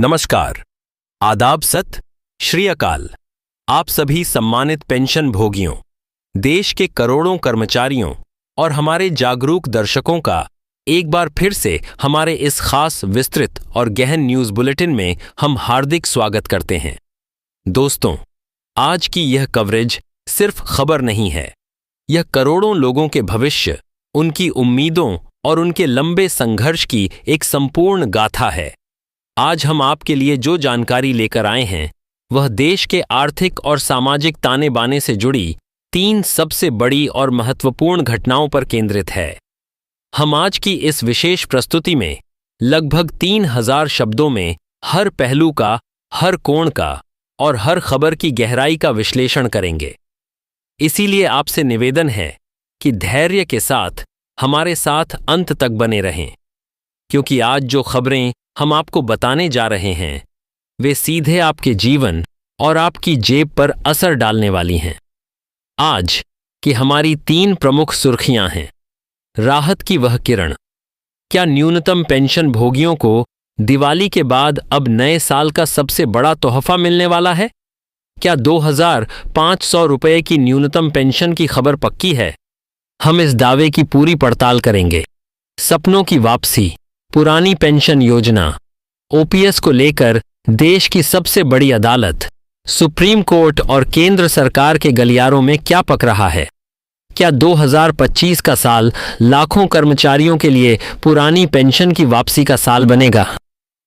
नमस्कार, आदाब, सत श्री अकाल। आप सभी सम्मानित पेंशन भोगियों, देश के करोड़ों कर्मचारियों और हमारे जागरूक दर्शकों का एक बार फिर से हमारे इस खास विस्तृत और गहन न्यूज़ बुलेटिन में हम हार्दिक स्वागत करते हैं। दोस्तों, आज की यह कवरेज सिर्फ खबर नहीं है, यह करोड़ों लोगों के भविष्य, उनकी उम्मीदों और उनके लंबे संघर्ष की एक संपूर्ण गाथा है। आज हम आपके लिए जो जानकारी लेकर आए हैं वह देश के आर्थिक और सामाजिक ताने बाने से जुड़ी 3 सबसे बड़ी और महत्वपूर्ण घटनाओं पर केंद्रित है। हम आज की इस विशेष प्रस्तुति में लगभग 3000 शब्दों में हर पहलू का, हर कोण का और हर खबर की गहराई का विश्लेषण करेंगे। इसीलिए आपसे निवेदन है कि धैर्य के साथ हमारे साथ अंत तक बने रहें, क्योंकि आज जो खबरें हम आपको बताने जा रहे हैं वे सीधे आपके जीवन और आपकी जेब पर असर डालने वाली हैं। आज की हमारी 3 प्रमुख सुर्खियां हैं। राहत की वह किरण। क्या न्यूनतम पेंशन भोगियों को दिवाली के बाद अब नए साल का सबसे बड़ा तोहफा मिलने वाला है? क्या 2500 रुपये की न्यूनतम पेंशन की खबर पक्की है? हम इस दावे की पूरी पड़ताल करेंगे। सपनों की वापसी। पुरानी पेंशन योजना ओपीएस को लेकर देश की सबसे बड़ी अदालत, सुप्रीम कोर्ट और केंद्र सरकार के गलियारों में क्या पक रहा है? क्या 2025 का साल लाखों कर्मचारियों के लिए पुरानी पेंशन की वापसी का साल बनेगा?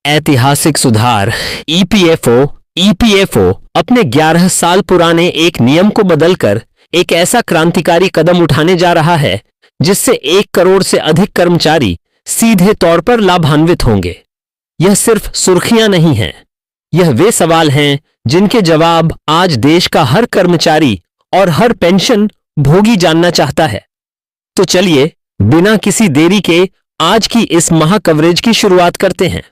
ऐतिहासिक सुधार। ईपीएफओ अपने 11 साल पुराने एक नियम को बदलकर एक ऐसा क्रांतिकारी कदम उठाने जा रहा है जिससे 1 करोड़ से अधिक कर्मचारी सीधे तौर पर लाभान्वित होंगे। यह सिर्फ सुर्खियां नहीं हैं, यह वे सवाल हैं जिनके जवाब आज देश का हर कर्मचारी और हर पेंशन भोगी जानना चाहता है। तो चलिए बिना किसी देरी के आज की इस महा कवरेज की शुरुआत करते हैं।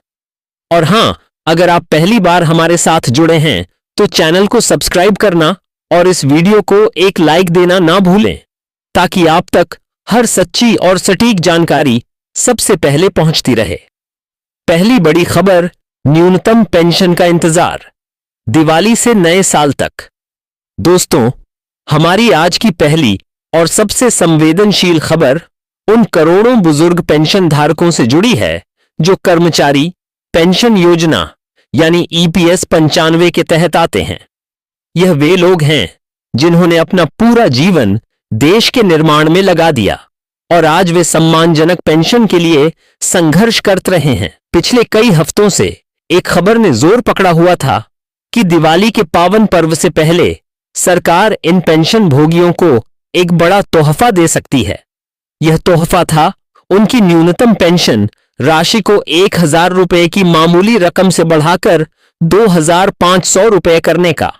और हां, अगर आप पहली बार हमारे साथ जुड़े हैं तो चैनल को सब्सक्राइब करना और इस वीडियो को एक लाइक देना ना भूलें, ताकि आप तक हर सच्ची और सटीक जानकारी सबसे पहले पहुंचती रहे। पहली बड़ी खबर, न्यूनतम पेंशन का इंतजार, दिवाली से नए साल तक। दोस्तों, हमारी आज की पहली और सबसे संवेदनशील खबर उन करोड़ों बुजुर्ग पेंशन धारकों से जुड़ी है जो कर्मचारी पेंशन योजना यानी ईपीएस 95 के तहत आते हैं। यह वे लोग हैं जिन्होंने अपना पूरा जीवन देश के निर्माण में लगा दिया और आज वे सम्मानजनक पेंशन के लिए संघर्ष करते रहे हैं। पिछले कई हफ्तों से एक खबर ने जोर पकड़ा हुआ था कि दिवाली के पावन पर्व से पहले सरकार इन पेंशन भोगियों को एक बड़ा तोहफा दे सकती है। यह तोहफा था उनकी न्यूनतम पेंशन राशि को 1000 रुपये की मामूली रकम से बढ़ाकर 2500 रुपये करने का।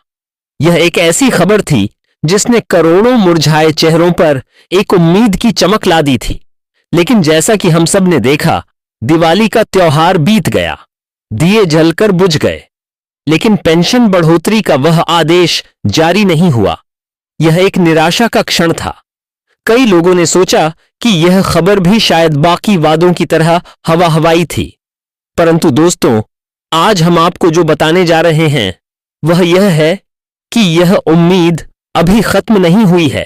यह एक ऐसी खबर थी जिसने करोड़ों मुरझाए चेहरों पर एक उम्मीद की चमक ला दी थी। लेकिन जैसा कि हम सब ने देखा, दिवाली का त्योहार बीत गया, दिए जलकर बुझ गए, लेकिन पेंशन बढ़ोतरी का वह आदेश जारी नहीं हुआ। यह एक निराशा का क्षण था। कई लोगों ने सोचा कि यह खबर भी शायद बाकी वादों की तरह हवा हवाई थी। परंतु दोस्तों, आज हम आपको जो बताने जा रहे हैं वह यह है कि यह उम्मीद अभी खत्म नहीं हुई है,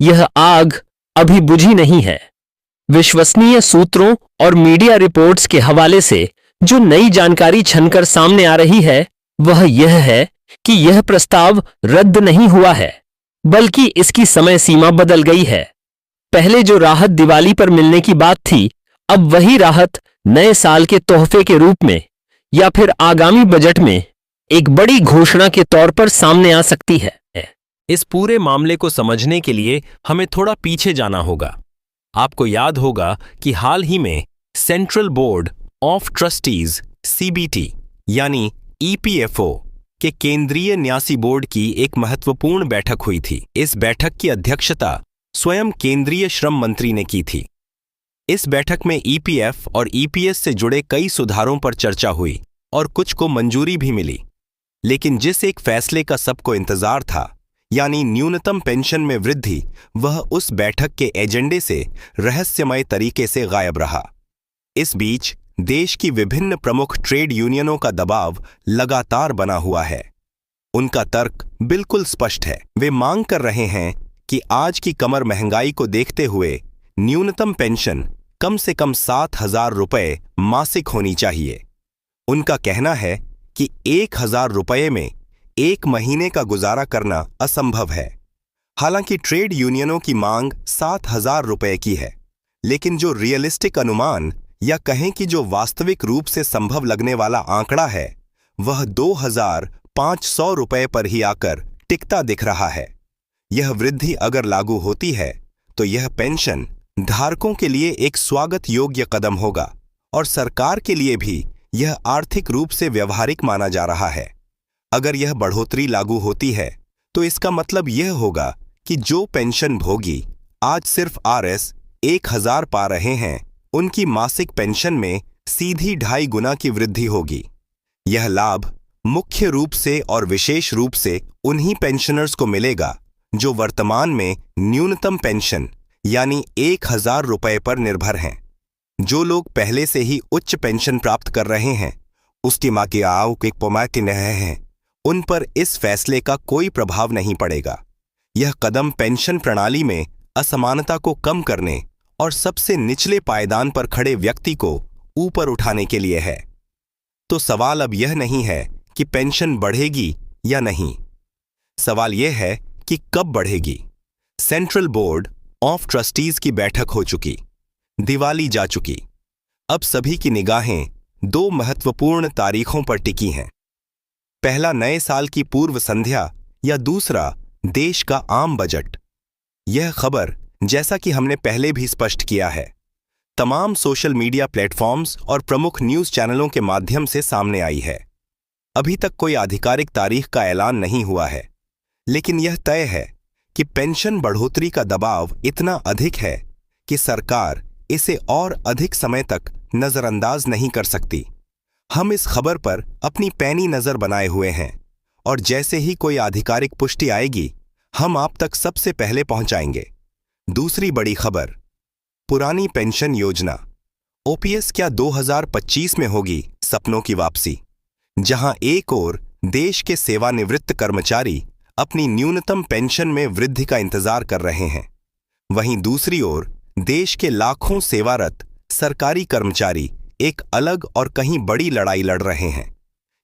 यह आग अभी बुझी नहीं है। विश्वसनीय सूत्रों और मीडिया रिपोर्ट्स के हवाले से जो नई जानकारी छनकर सामने आ रही है वह यह है कि यह प्रस्ताव रद्द नहीं हुआ है, बल्कि इसकी समय सीमा बदल गई है। पहले जो राहत दिवाली पर मिलने की बात थी, अब वही राहत नए साल के तोहफे के रूप में या फिर आगामी बजट में एक बड़ी घोषणा के तौर पर सामने आ सकती है। इस पूरे मामले को समझने के लिए हमें थोड़ा पीछे जाना होगा। आपको याद होगा कि हाल ही में central board of trustees CBT यानी ईपीएफओ के केंद्रीय न्यासी बोर्ड की एक महत्वपूर्ण बैठक हुई थी। इस बैठक की अध्यक्षता स्वयं केंद्रीय श्रम मंत्री ने की थी। इस बैठक में ईपीएफ और ईपीएस से जुड़े कई सुधारों पर चर्चा हुई और कुछ को मंजूरी भी मिली। लेकिन जिस एक फैसले का सबको इंतजार था, यानी न्यूनतम पेंशन में वृद्धि, वह उस बैठक के एजेंडे से रहस्यमय तरीके से गायब रहा। इस बीच देश की विभिन्न प्रमुख ट्रेड यूनियनों का दबाव लगातार बना हुआ है। उनका तर्क बिल्कुल स्पष्ट है। वे मांग कर रहे हैं कि आज की कमर महंगाई को देखते हुए न्यूनतम पेंशन कम से कम 7,000 रुपये मासिक होनी चाहिए। उनका कहना है कि 1,000 रुपये में एक महीने का गुजारा करना असंभव है। हालांकि ट्रेड यूनियनों की मांग 7,000 रुपये की है, लेकिन जो रियलिस्टिक अनुमान या कहें कि जो वास्तविक रूप से संभव लगने वाला आंकड़ा है वह 2,500 रुपये पर ही आकर टिकता दिख रहा है। यह वृद्धि अगर लागू होती है तो यह पेंशन धारकों के लिए एक स्वागत योग्य कदम होगा और सरकार के लिए भी यह आर्थिक रूप से व्यवहारिक माना जा रहा है। अगर यह बढ़ोतरी लागू होती है तो इसका मतलब यह होगा कि जो पेंशन भोगी आज सिर्फ Rs 1,000 पा रहे हैं, उनकी मासिक पेंशन में सीधी 2.5 गुना की वृद्धि होगी। यह लाभ मुख्य रूप से और विशेष रूप से उन्हीं पेंशनर्स को मिलेगा जो वर्तमान में न्यूनतम पेंशन यानी 1,000 रुपये पर निर्भर हैं। जो लोग पहले से ही उच्च पेंशन प्राप्त कर रहे हैं, उसकी माँ की आय के पोमाती नहे हैं, उन पर इस फैसले का कोई प्रभाव नहीं पड़ेगा। यह कदम पेंशन प्रणाली में असमानता को कम करने और सबसे निचले पायदान पर खड़े व्यक्ति को ऊपर उठाने के लिए है। तो सवाल अब यह नहीं है कि पेंशन बढ़ेगी या नहीं, सवाल यह है कि कब बढ़ेगी। सेंट्रल बोर्ड ऑफ ट्रस्टीज की बैठक हो चुकी, दिवाली जा चुकी। अब सभी की निगाहें 2 महत्वपूर्ण तारीखों पर टिकी हैं। पहला नए साल की पूर्व संध्या या दूसरा देश का आम बजट। यह खबर, जैसा कि हमने पहले भी स्पष्ट किया है, तमाम सोशल मीडिया प्लेटफॉर्म्स और प्रमुख न्यूज चैनलों के माध्यम से सामने आई है। अभी तक कोई आधिकारिक तारीख का ऐलान नहीं हुआ है, लेकिन यह तय है कि पेंशन बढ़ोतरी का दबाव इतना अधिक है कि सरकार इसे और अधिक समय तक नजरअंदाज नहीं कर सकती। हम इस खबर पर अपनी पैनी नजर बनाए हुए हैं और जैसे ही कोई आधिकारिक पुष्टि आएगी हम आप तक सबसे पहले पहुंचाएंगे। दूसरी बड़ी खबर, पुरानी पेंशन योजना ओपीएस क्या 2025 में होगी सपनों की वापसी। जहां एक ओर देश के सेवानिवृत्त कर्मचारी अपनी न्यूनतम पेंशन में वृद्धि का इंतजार कर रहे हैं, वहीं दूसरी ओर देश के लाखों सेवारत सरकारी कर्मचारी एक अलग और कहीं बड़ी लड़ाई लड़ रहे हैं।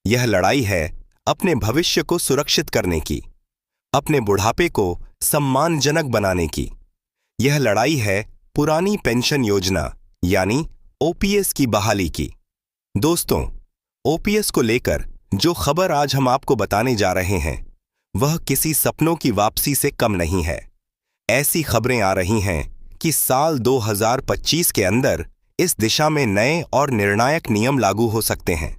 यह लड़ाई है अपने भविष्य को सुरक्षित करने की, अपने बुढ़ापे को सम्मानजनक बनाने की। यह लड़ाई है पुरानी पेंशन योजना यानी ओपीएस की बहाली की। दोस्तों, ओपीएस को लेकर जो खबर आज हम आपको बताने जा रहे हैं वह किसी सपनों की वापसी से कम नहीं है। ऐसी खबरें आ रही हैं कि साल 2025 के अंदर इस दिशा में नए और निर्णायक नियम लागू हो सकते हैं,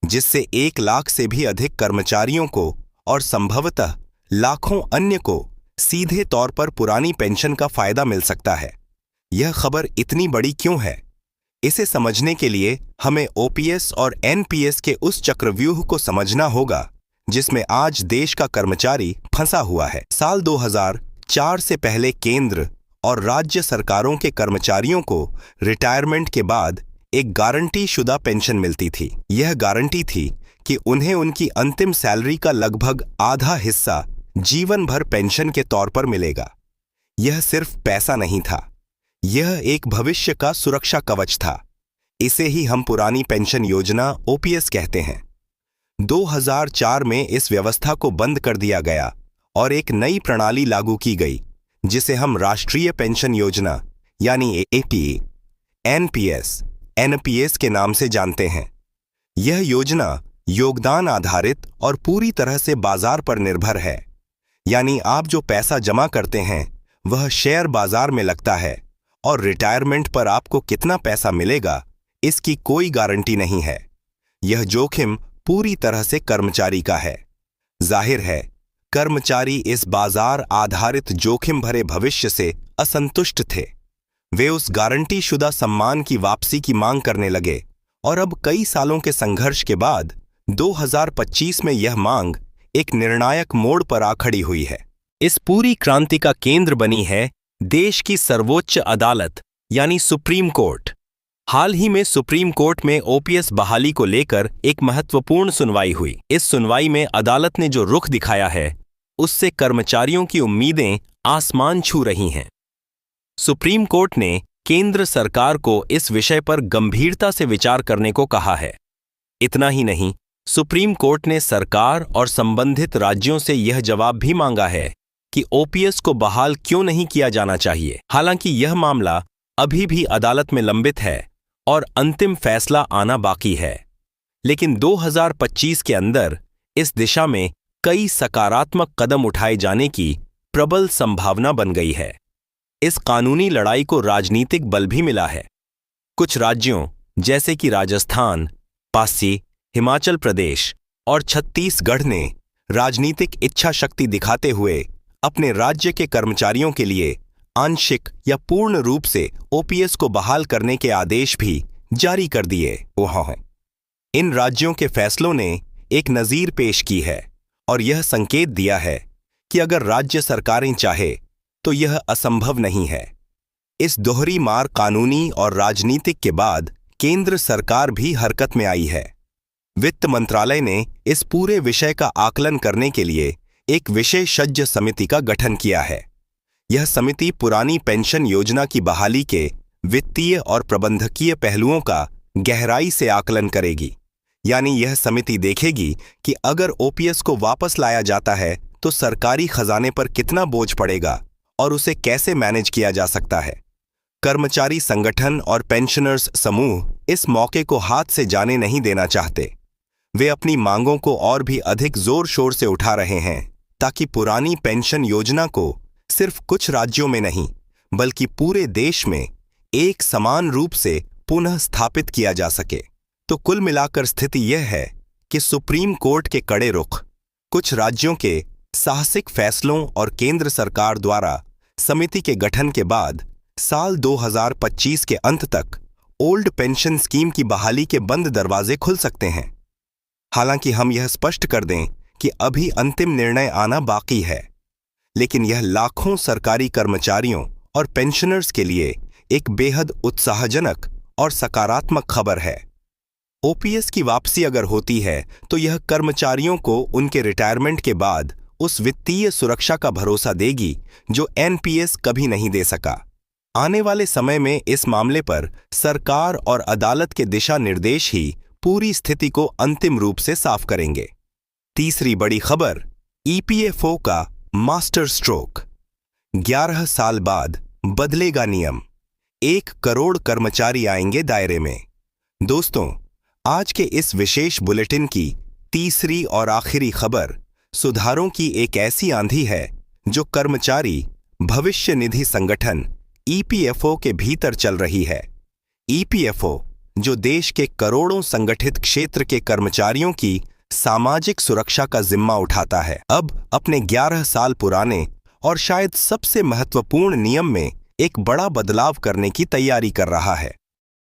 जिससे 1 लाख से भी अधिक कर्मचारियों को और संभवतः लाखों अन्य को सीधे तौर पर पुरानी पेंशन का फायदा मिल सकता है। यह खबर इतनी बड़ी क्यों है? इसे समझने के लिए हमें ओपीएस और एनपीएस के उस चक्रव्यूह को समझना होगा जिसमें आज देश का कर्मचारी फंसा हुआ है। साल 2004 से पहले केंद्र और राज्य सरकारों के कर्मचारियों को रिटायरमेंट के बाद एक गारंटी शुदा पेंशन मिलती थी। यह गारंटी थी कि उन्हें उनकी अंतिम सैलरी का लगभग आधा हिस्सा जीवन भर पेंशन के तौर पर मिलेगा। यह सिर्फ पैसा नहीं था, यह एक भविष्य का सुरक्षा कवच था। इसे ही हम पुरानी पेंशन योजना ओपीएस कहते हैं। 2004 में इस व्यवस्था को बंद कर दिया गया और एक नई प्रणाली लागू की गई जिसे हम राष्ट्रीय पेंशन योजना यानी एपीए, एनपीएस, एनपीएस के नाम से जानते हैं। यह योजना योगदान आधारित और पूरी तरह से बाजार पर निर्भर है, यानी आप जो पैसा जमा करते हैं वह शेयर बाजार में लगता है और रिटायरमेंट पर आपको कितना पैसा मिलेगा इसकी कोई गारंटी नहीं है। यह जोखिम पूरी तरह से कर्मचारी का है। जाहिर है, कर्मचारी इस बाजार आधारित जोखिम भरे भविष्य से असंतुष्ट थे। वे उस गारंटी शुदा सम्मान की वापसी की मांग करने लगे और अब कई सालों के संघर्ष के बाद 2025 में यह मांग एक निर्णायक मोड़ पर आ खड़ी हुई है। इस पूरी क्रांति का केंद्र बनी है देश की सर्वोच्च अदालत यानी सुप्रीम कोर्ट। हाल ही में सुप्रीम कोर्ट में ओपीएस बहाली को लेकर एक महत्वपूर्ण सुनवाई हुई। इस सुनवाई में अदालत ने जो रुख दिखाया है, उससे कर्मचारियों की उम्मीदें आसमान छू रही हैं। सुप्रीम कोर्ट ने केंद्र सरकार को इस विषय पर गंभीरता से विचार करने को कहा है। इतना ही नहीं, सुप्रीम कोर्ट ने सरकार और संबंधित राज्यों से यह जवाब भी मांगा है कि ओपीएस को बहाल क्यों नहीं किया जाना चाहिए। हालांकि यह मामला अभी भी अदालत में लंबित है और अंतिम फैसला आना बाकी है, लेकिन 2025 के अंदर इस दिशा में कई सकारात्मक कदम उठाए जाने की प्रबल संभावना बन गई है। इस कानूनी लड़ाई को राजनीतिक बल भी मिला है। कुछ राज्यों जैसे कि राजस्थान, पासी, हिमाचल प्रदेश और छत्तीसगढ़ ने राजनीतिक इच्छा शक्ति दिखाते हुए अपने राज्य के कर्मचारियों के लिए आंशिक या पूर्ण रूप से ओपीएस को बहाल करने के आदेश भी जारी कर दिए। इन राज्यों के फैसलों ने एक नज़ीर पेश की है और यह संकेत दिया है कि अगर राज्य सरकारें चाहे तो यह असंभव नहीं है। इस दोहरी मार कानूनी और राजनीतिक के बाद केंद्र सरकार भी हरकत में आई है। वित्त मंत्रालय ने इस पूरे विषय का आकलन करने के लिए एक विशेषज्ञ समिति का गठन किया है। यह समिति पुरानी पेंशन योजना की बहाली के वित्तीय और प्रबंधकीय पहलुओं का गहराई से आकलन करेगी। यानी यह समिति देखेगी कि अगर ओपीएस को वापस लाया जाता है तो सरकारी खजाने पर कितना बोझ पड़ेगा और उसे कैसे मैनेज किया जा सकता है। कर्मचारी संगठन और पेंशनर्स समूह इस मौके को हाथ से जाने नहीं देना चाहते। वे अपनी मांगों को और भी अधिक जोर शोर से उठा रहे हैं ताकि पुरानी पेंशन योजना को सिर्फ कुछ राज्यों में नहीं बल्कि पूरे देश में एक समान रूप से पुनः स्थापित किया जा सके। तो कुल मिलाकर स्थिति यह है कि सुप्रीम कोर्ट के कड़े रुख, कुछ राज्यों के साहसिक फैसलों और केंद्र सरकार द्वारा समिति के गठन के बाद साल 2025 के अंत तक ओल्ड पेंशन स्कीम की बहाली के बंद दरवाजे खुल सकते हैं। हालांकि हम यह स्पष्ट कर दें कि अभी अंतिम निर्णय आना बाकी है, लेकिन यह लाखों सरकारी कर्मचारियों और पेंशनर्स के लिए एक बेहद उत्साहजनक और सकारात्मक खबर है। ओपीएस की वापसी अगर होती है तो यह कर्मचारियों को उनके रिटायरमेंट के बाद उस वित्तीय सुरक्षा का भरोसा देगी जो एनपीएस कभी नहीं दे सका। आने वाले समय में इस मामले पर सरकार और अदालत के दिशा निर्देश ही पूरी स्थिति को अंतिम रूप से साफ करेंगे। तीसरी बड़ी खबर, ईपीएफओ का मास्टर स्ट्रोक। 11 साल बाद बदलेगा नियम, 1 करोड़ कर्मचारी आएंगे दायरे में। दोस्तों, आज के इस विशेष बुलेटिन की तीसरी और आखिरी खबर सुधारों की एक ऐसी आंधी है जो कर्मचारी भविष्य निधि संगठन ईपीएफओ के भीतर चल रही है। ईपीएफओ जो देश के करोड़ों संगठित क्षेत्र के कर्मचारियों की सामाजिक सुरक्षा का जिम्मा उठाता है, अब अपने 11 साल पुराने और शायद सबसे महत्वपूर्ण नियम में एक बड़ा बदलाव करने की तैयारी कर रहा है।